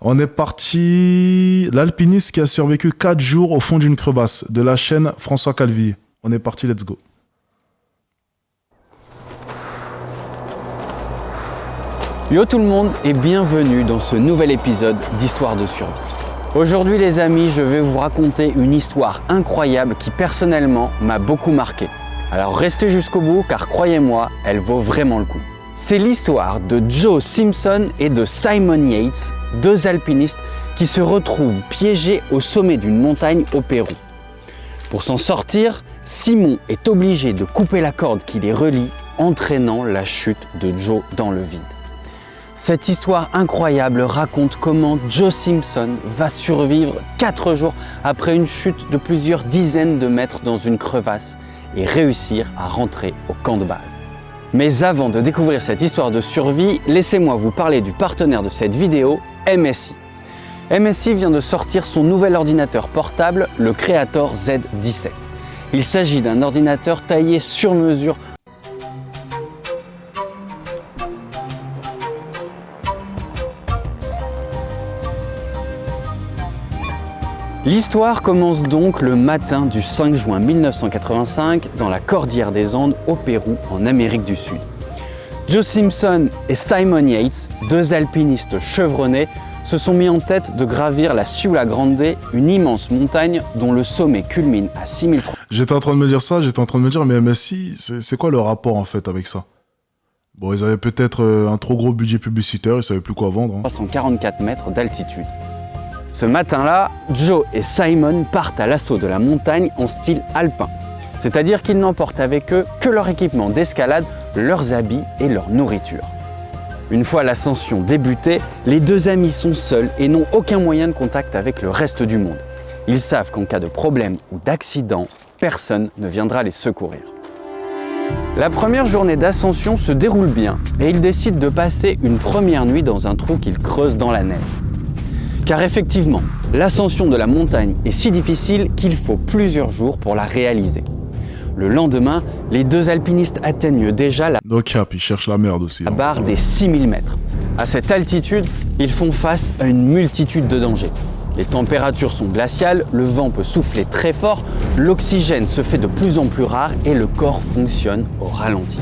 On est parti. L'alpiniste qui a survécu 4 jours au fond d'une crevasse, de la chaîne François Calvi. On est parti, let's go. Yo tout le monde et bienvenue dans ce nouvel épisode d'Histoire de survie. Aujourd'hui les amis, je vais vous raconter une histoire incroyable qui personnellement m'a beaucoup marqué. Alors restez jusqu'au bout car croyez-moi, elle vaut vraiment le coup. C'est l'histoire de Joe Simpson et de Simon Yates, deux alpinistes qui se retrouvent piégés au sommet d'une montagne au Pérou. Pour s'en sortir, Simon est obligé de couper la corde qui les relie, entraînant la chute de Joe dans le vide. Cette histoire incroyable raconte comment Joe Simpson va survivre 4 jours après une chute de plusieurs dizaines de mètres dans une crevasse et réussir à rentrer au camp de base. Mais avant de découvrir cette histoire de survie, laissez-moi vous parler du partenaire de cette vidéo, MSI. MSI vient de sortir son nouvel ordinateur portable, le Creator Z17. Il s'agit d'un ordinateur taillé sur mesure . L'histoire commence donc le matin du 5 juin 1985 dans la Cordillère des Andes au Pérou en Amérique du Sud. Joe Simpson et Simon Yates, deux alpinistes chevronnés, se sont mis en tête de gravir la Ciula Grande, une immense montagne dont le sommet culmine à 6300. J'étais en train de me dire ça, mais MSI, c'est quoi le rapport en fait avec ça? Bon, ils avaient peut-être un trop gros budget publicitaire, ils savaient plus quoi vendre. 344 mètres d'altitude. Ce matin-là, Joe et Simon partent à l'assaut de la montagne en style alpin. C'est-à-dire qu'ils n'emportent avec eux que leur équipement d'escalade, leurs habits et leur nourriture. Une fois l'ascension débutée, les deux amis sont seuls et n'ont aucun moyen de contact avec le reste du monde. Ils savent qu'en cas de problème ou d'accident, personne ne viendra les secourir. La première journée d'ascension se déroule bien et ils décident de passer une première nuit dans un trou qu'ils creusent dans la neige. Car effectivement, l'ascension de la montagne est si difficile qu'il faut plusieurs jours pour la réaliser. Le lendemain, les deux alpinistes atteignent déjà la ils cherchent la merde aussi. barre des 6000 mètres. À cette altitude, ils font face à une multitude de dangers. Les températures sont glaciales, le vent peut souffler très fort, l'oxygène se fait de plus en plus rare et le corps fonctionne au ralenti.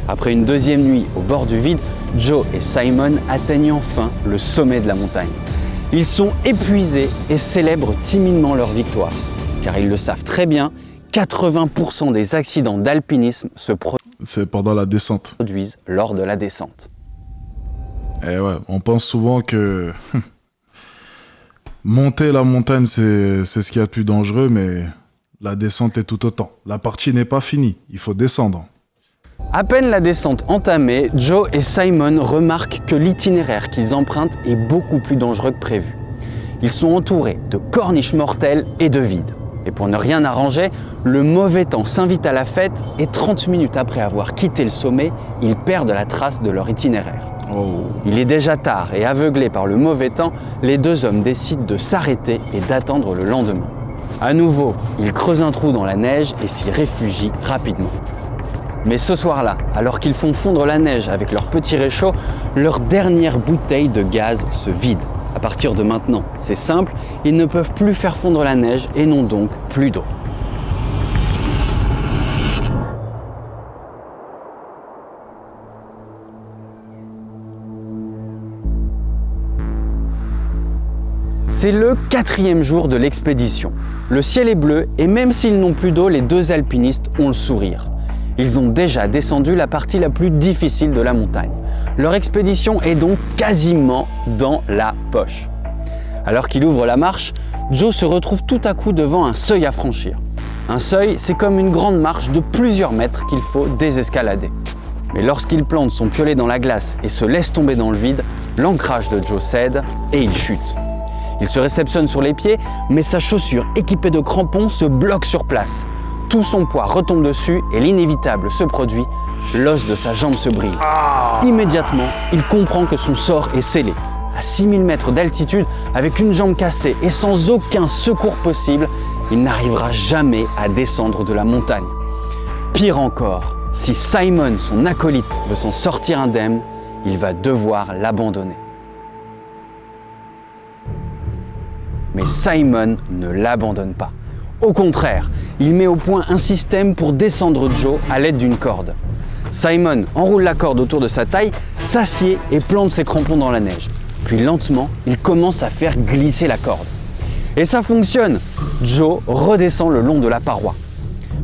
Après une deuxième nuit au bord du vide, Joe et Simon atteignent enfin le sommet de la montagne. Ils sont épuisés et célèbrent timidement leur victoire. Car ils le savent très bien, 80% des accidents d'alpinisme c'est pendant la descente. Produisent lors de la descente. Et ouais, on pense souvent que monter la montagne, c'est ce qu'il y a de plus dangereux, mais la descente l'est tout autant. La partie n'est pas finie, il faut descendre. À peine la descente entamée, Joe et Simon remarquent que l'itinéraire qu'ils empruntent est beaucoup plus dangereux que prévu. Ils sont entourés de corniches mortelles et de vide. Et pour ne rien arranger, le mauvais temps s'invite à la fête et 30 minutes après avoir quitté le sommet, ils perdent la trace de leur itinéraire. Il est déjà tard et aveuglés par le mauvais temps, les deux hommes décident de s'arrêter et d'attendre le lendemain. À nouveau, ils creusent un trou dans la neige et s'y réfugient rapidement. Mais ce soir-là, alors qu'ils font fondre la neige avec leur petit réchaud, leur dernière bouteille de gaz se vide. À partir de maintenant, c'est simple, ils ne peuvent plus faire fondre la neige et n'ont donc plus d'eau. C'est le 4e jour de l'expédition. Le ciel est bleu et même s'ils n'ont plus d'eau, les deux alpinistes ont le sourire. Ils ont déjà descendu la partie la plus difficile de la montagne. Leur expédition est donc quasiment dans la poche. Alors qu'il ouvre la marche, Joe se retrouve tout à coup devant un seuil à franchir. Un seuil, c'est comme une grande marche de plusieurs mètres qu'il faut désescalader. Mais lorsqu'il plante son piolet dans la glace et se laisse tomber dans le vide, l'ancrage de Joe cède et il chute. Il se réceptionne sur les pieds, mais sa chaussure équipée de crampons se bloque sur place. Tout son poids retombe dessus et l'inévitable se produit, l'os de sa jambe se brise. Immédiatement, il comprend que son sort est scellé. À 6000 mètres d'altitude, avec une jambe cassée et sans aucun secours possible, il n'arrivera jamais à descendre de la montagne. Pire encore, si Simon, son acolyte, veut s'en sortir indemne, il va devoir l'abandonner. Mais Simon ne l'abandonne pas. Au contraire, il met au point un système pour descendre Joe à l'aide d'une corde. Simon enroule la corde autour de sa taille, s'assied et plante ses crampons dans la neige. Puis lentement, il commence à faire glisser la corde. Et ça fonctionne! Joe redescend le long de la paroi.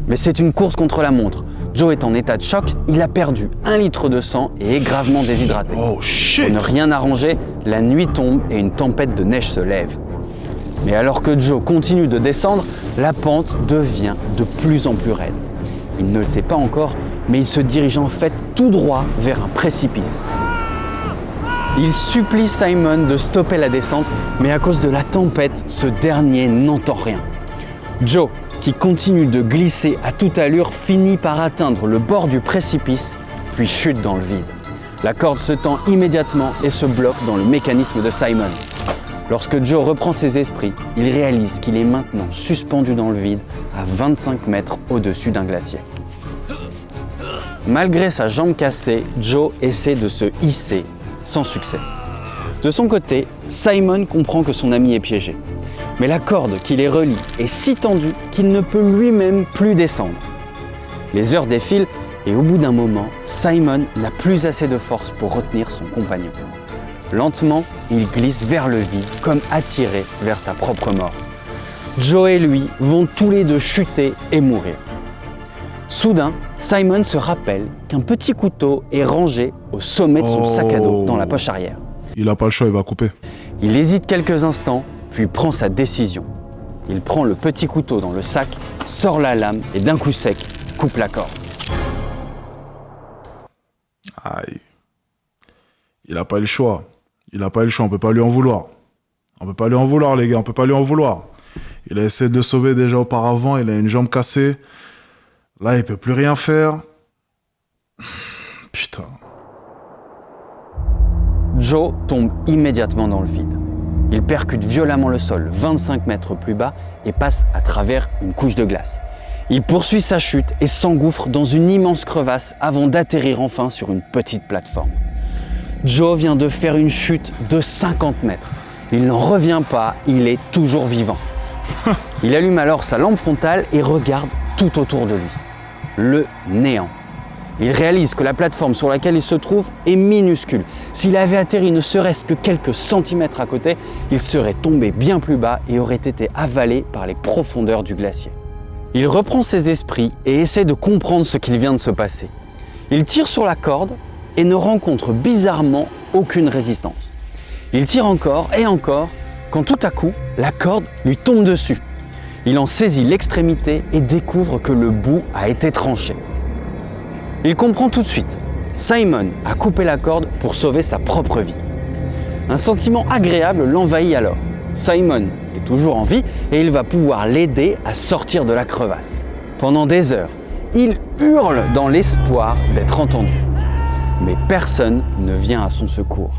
Mais c'est une course contre la montre. Joe est en état de choc, il a perdu 1 litre de sang et est gravement déshydraté. Oh shit! Pour ne rien arranger, la nuit tombe et une tempête de neige se lève. Mais alors que Joe continue de descendre, la pente devient de plus en plus raide. Il ne le sait pas encore, mais il se dirige en fait tout droit vers un précipice. Il supplie Simon de stopper la descente, mais à cause de la tempête, ce dernier n'entend rien. Joe, qui continue de glisser à toute allure, finit par atteindre le bord du précipice, puis chute dans le vide. La corde se tend immédiatement et se bloque dans le mécanisme de Simon. Lorsque Joe reprend ses esprits, il réalise qu'il est maintenant suspendu dans le vide à 25 mètres au-dessus d'un glacier. Malgré sa jambe cassée, Joe essaie de se hisser sans succès. De son côté, Simon comprend que son ami est piégé. Mais la corde qui les relie est si tendue qu'il ne peut lui-même plus descendre. Les heures défilent et au bout d'un moment, Simon n'a plus assez de force pour retenir son compagnon. Lentement, il glisse vers le vide, comme attiré vers sa propre mort. Joe et lui vont tous les deux chuter et mourir. Soudain, Simon se rappelle qu'un petit couteau est rangé au sommet de son sac à dos dans la poche arrière. Il n'a pas le choix, il va couper. Il hésite quelques instants, puis prend sa décision. Il prend le petit couteau dans le sac, sort la lame et d'un coup sec, coupe la corde. Aïe. Il n'a pas eu le choix. Il n'a pas eu le choix, on peut pas lui en vouloir. On peut pas lui en vouloir, les gars, on peut pas lui en vouloir. Il a essayé de sauver déjà auparavant, il a une jambe cassée. Là, il peut plus rien faire. Putain. Joe tombe immédiatement dans le vide. Il percute violemment le sol 25 mètres plus bas et passe à travers une couche de glace. Il poursuit sa chute et s'engouffre dans une immense crevasse avant d'atterrir enfin sur une petite plateforme. Joe vient de faire une chute de 50 mètres. Il n'en revient pas, il est toujours vivant. Il allume alors sa lampe frontale et regarde tout autour de lui. Le néant. Il réalise que la plateforme sur laquelle il se trouve est minuscule. S'il avait atterri ne serait-ce que quelques centimètres à côté, il serait tombé bien plus bas et aurait été avalé par les profondeurs du glacier. Il reprend ses esprits et essaie de comprendre ce qu'il vient de se passer. Il tire sur la corde et ne rencontre bizarrement aucune résistance. Il tire encore et encore, quand tout à coup, la corde lui tombe dessus. Il en saisit l'extrémité et découvre que le bout a été tranché. Il comprend tout de suite. Simon a coupé la corde pour sauver sa propre vie. Un sentiment agréable l'envahit alors. Simon est toujours en vie et il va pouvoir l'aider à sortir de la crevasse. Pendant des heures, il hurle dans l'espoir d'être entendu. Mais personne ne vient à son secours.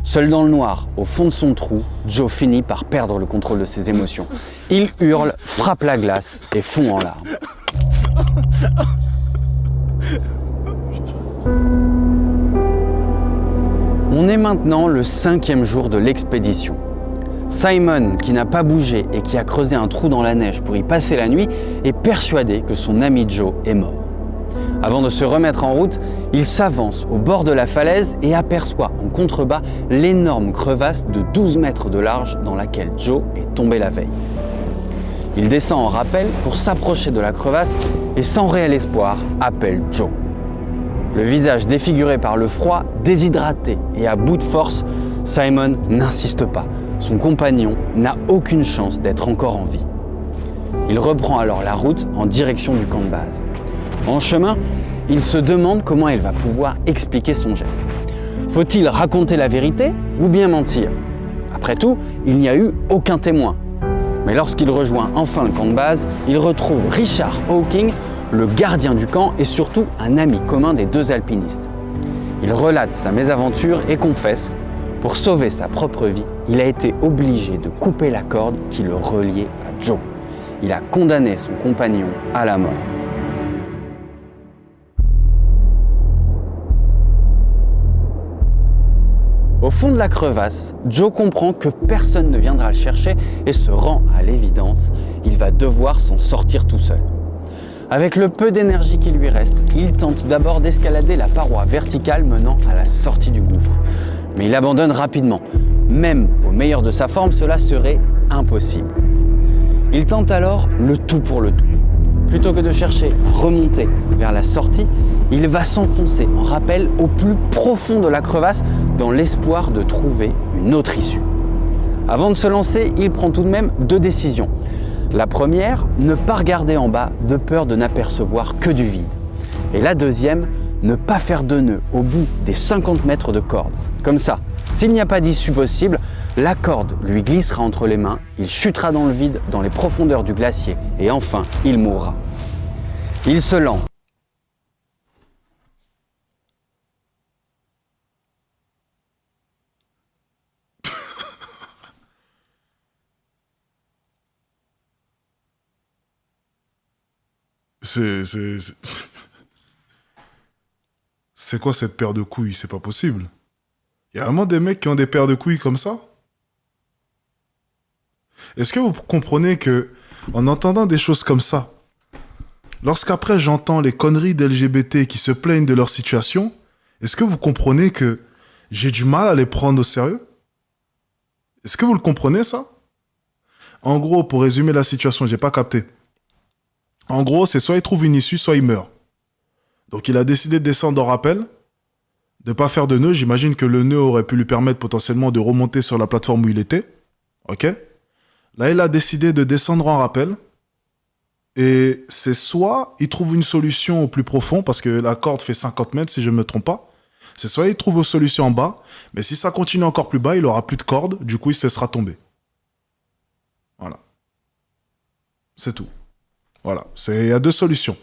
Seul dans le noir, au fond de son trou, Joe finit par perdre le contrôle de ses émotions. Il hurle, frappe la glace et fond en larmes. On est maintenant le 5e jour de l'expédition. Simon, qui n'a pas bougé et qui a creusé un trou dans la neige pour y passer la nuit, est persuadé que son ami Joe est mort. Avant de se remettre en route, il s'avance au bord de la falaise et aperçoit en contrebas l'énorme crevasse de 12 mètres de large dans laquelle Joe est tombé la veille. Il descend en rappel pour s'approcher de la crevasse et sans réel espoir, appelle Joe. Le visage défiguré par le froid, déshydraté et à bout de force, Simon n'insiste pas. Son compagnon n'a aucune chance d'être encore en vie. Il reprend alors la route en direction du camp de base. En chemin, il se demande comment il va pouvoir expliquer son geste. Faut-il raconter la vérité ou bien mentir? Après tout, il n'y a eu aucun témoin. Mais lorsqu'il rejoint enfin le camp de base, il retrouve Richard Hawking, le gardien du camp et surtout un ami commun des deux alpinistes. Il relate sa mésaventure et confesse, pour sauver sa propre vie, il a été obligé de couper la corde qui le reliait à Joe. Il a condamné son compagnon à la mort. Au fond de la crevasse, Joe comprend que personne ne viendra le chercher et se rend à l'évidence, il va devoir s'en sortir tout seul. Avec le peu d'énergie qui lui reste, il tente d'abord d'escalader la paroi verticale menant à la sortie du gouffre. Mais il abandonne rapidement. Même au meilleur de sa forme, cela serait impossible. Il tente alors le tout pour le tout. Plutôt que de chercher à remonter vers la sortie, il va s'enfoncer en rappel au plus profond de la crevasse dans l'espoir de trouver une autre issue. Avant de se lancer, il prend tout de même 2 décisions. La première, ne pas regarder en bas de peur de n'apercevoir que du vide. Et la deuxième, ne pas faire de nœud au bout des 50 mètres de corde. Comme ça, s'il n'y a pas d'issue possible, la corde lui glissera entre les mains, il chutera dans le vide, dans les profondeurs du glacier, et enfin, il mourra. Il se lance. C'est quoi cette paire de couilles? C'est pas possible. Il y a vraiment des mecs qui ont des paires de couilles comme ça? Est-ce que vous comprenez que, en entendant des choses comme ça, lorsqu'après j'entends les conneries d'LGBT qui se plaignent de leur situation, est-ce que vous comprenez que j'ai du mal à les prendre au sérieux? Est-ce que vous le comprenez ça? En gros, pour résumer la situation, j'ai pas capté. En gros, c'est soit il trouve une issue, soit il meurt. Donc il a décidé de descendre en rappel, de pas faire de nœud. J'imagine que le nœud aurait pu lui permettre potentiellement de remonter sur la plateforme où il était. Ok? Là, il a décidé de descendre en rappel. Et c'est soit il trouve une solution au plus profond, parce que la corde fait 50 mètres si je ne me trompe pas. C'est soit il trouve une solution en bas, mais si ça continue encore plus bas, il aura plus de corde, du coup il se laissera tomber. Voilà. C'est tout. Voilà. Il y a 2 solutions.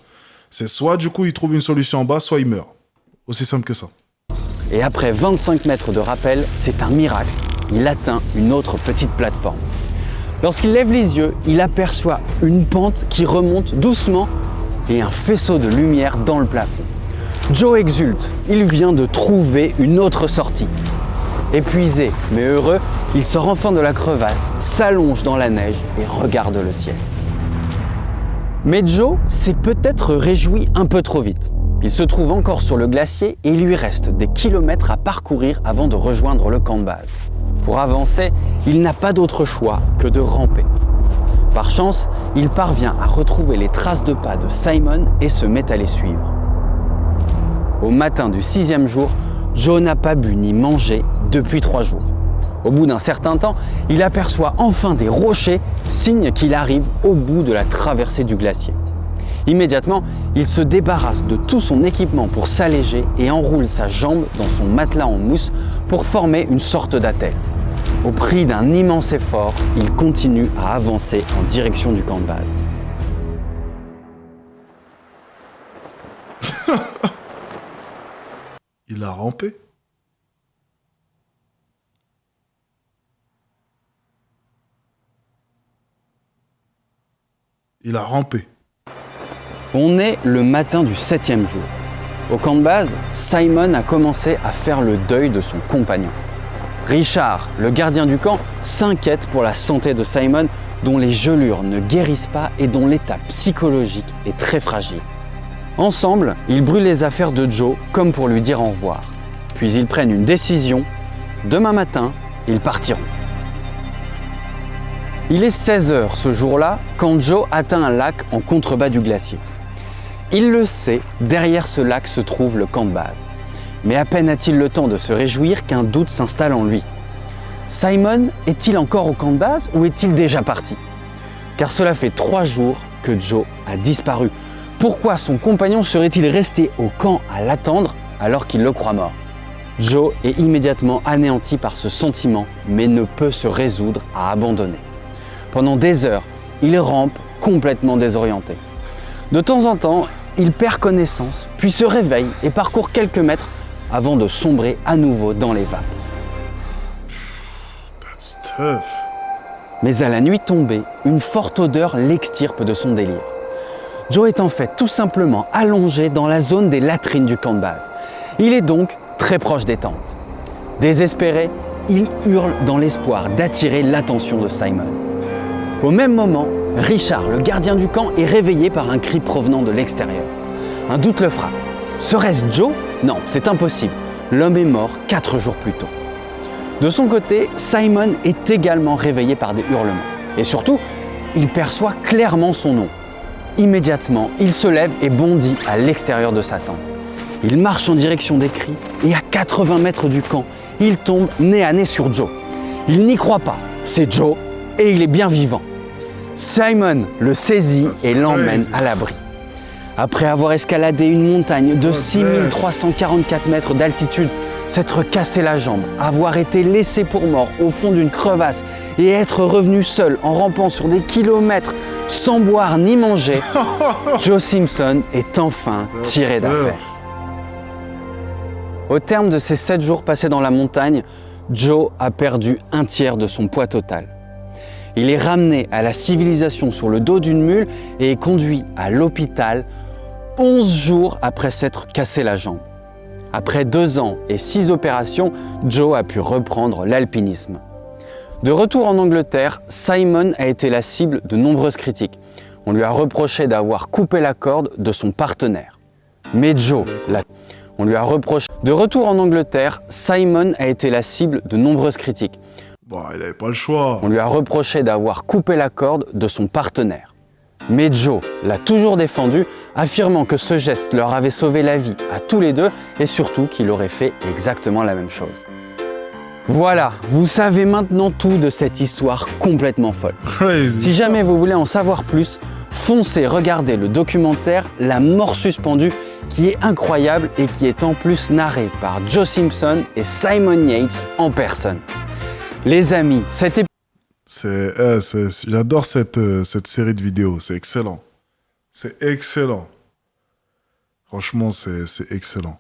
C'est soit du coup il trouve une solution en bas, soit il meurt. Aussi simple que ça. Et après 25 mètres de rappel, c'est un miracle. Il atteint une autre petite plateforme. Lorsqu'il lève les yeux, il aperçoit une pente qui remonte doucement et un faisceau de lumière dans le plafond. Joe exulte, il vient de trouver une autre sortie. Épuisé mais heureux, il sort enfin de la crevasse, s'allonge dans la neige et regarde le ciel. Mais Joe s'est peut-être réjoui un peu trop vite. Il se trouve encore sur le glacier et il lui reste des kilomètres à parcourir avant de rejoindre le camp de base. Pour avancer, il n'a pas d'autre choix que de ramper. Par chance, il parvient à retrouver les traces de pas de Simon et se met à les suivre. Au matin du 6e jour, Joe n'a pas bu ni mangé depuis 3 jours. Au bout d'un certain temps, il aperçoit enfin des rochers, signe qu'il arrive au bout de la traversée du glacier. Immédiatement, il se débarrasse de tout son équipement pour s'alléger et enroule sa jambe dans son matelas en mousse pour former une sorte d'attelle. Au prix d'un immense effort, il continue à avancer en direction du camp de base. Il a rampé. Il a rampé. On est le matin du 7e jour. Au camp de base, Simon a commencé à faire le deuil de son compagnon. Richard, le gardien du camp, s'inquiète pour la santé de Simon, dont les gelures ne guérissent pas et dont l'état psychologique est très fragile. Ensemble, ils brûlent les affaires de Joe comme pour lui dire au revoir. Puis ils prennent une décision. Demain matin, ils partiront. Il est 16h ce jour-là quand Joe atteint un lac en contrebas du glacier. Il le sait, derrière ce lac se trouve le camp de base. Mais à peine a-t-il le temps de se réjouir qu'un doute s'installe en lui. Simon est-il encore au camp de base ou est-il déjà parti? Car cela fait 3 jours que Joe a disparu. Pourquoi son compagnon serait-il resté au camp à l'attendre alors qu'il le croit mort? Joe est immédiatement anéanti par ce sentiment, mais ne peut se résoudre à abandonner. Pendant des heures, il rampe complètement désorienté. De temps en temps, il perd connaissance, puis se réveille et parcourt quelques mètres avant de sombrer à nouveau dans les vapes. That's tough. Mais à la nuit tombée, une forte odeur l'extirpe de son délire. Joe est en fait tout simplement allongé dans la zone des latrines du camp de base. Il est donc très proche des tentes. Désespéré, il hurle dans l'espoir d'attirer l'attention de Simon. Au même moment, Richard, le gardien du camp, est réveillé par un cri provenant de l'extérieur. Un doute le frappe. Serait-ce Joe? Non, c'est impossible. L'homme est mort 4 jours plus tôt. De son côté, Simon est également réveillé par des hurlements. Et surtout, il perçoit clairement son nom. Immédiatement, il se lève et bondit à l'extérieur de sa tente. Il marche en direction des cris et à 80 mètres du camp, il tombe nez à nez sur Joe. Il n'y croit pas, c'est Joe et il est bien vivant. Simon le saisit et l'emmène à l'abri. Après avoir escaladé une montagne de 6344 mètres d'altitude, s'être cassé la jambe, avoir été laissé pour mort au fond d'une crevasse et être revenu seul en rampant sur des kilomètres sans boire ni manger, Joe Simpson est enfin tiré d'affaire. Au terme de ces 7 jours passés dans la montagne, Joe a perdu un tiers de son poids total. Il est ramené à la civilisation sur le dos d'une mule et est conduit à l'hôpital 11 jours après s'être cassé la jambe. Après 2 ans et 6 opérations, Joe a pu reprendre l'alpinisme. De retour en Angleterre, Simon a été la cible de nombreuses critiques. On lui a reproché d'avoir coupé la corde de son partenaire. Mais Joe l'a... On lui a reproché... De retour en Angleterre, Simon a été la cible de nombreuses critiques. Bon, il n'avait pas le choix. On lui a reproché d'avoir coupé la corde de son partenaire. Mais Joe l'a toujours défendu, affirmant que ce geste leur avait sauvé la vie à tous les deux et surtout qu'il aurait fait exactement la même chose. Voilà, vous savez maintenant tout de cette histoire complètement folle. Crazy. Si jamais vous voulez en savoir plus, foncez regarder le documentaire La mort suspendue qui est incroyable et qui est en plus narré par Joe Simpson et Simon Yates en personne. Les amis, j'adore cette série de vidéos, c'est excellent. C'est excellent. Franchement, c'est excellent.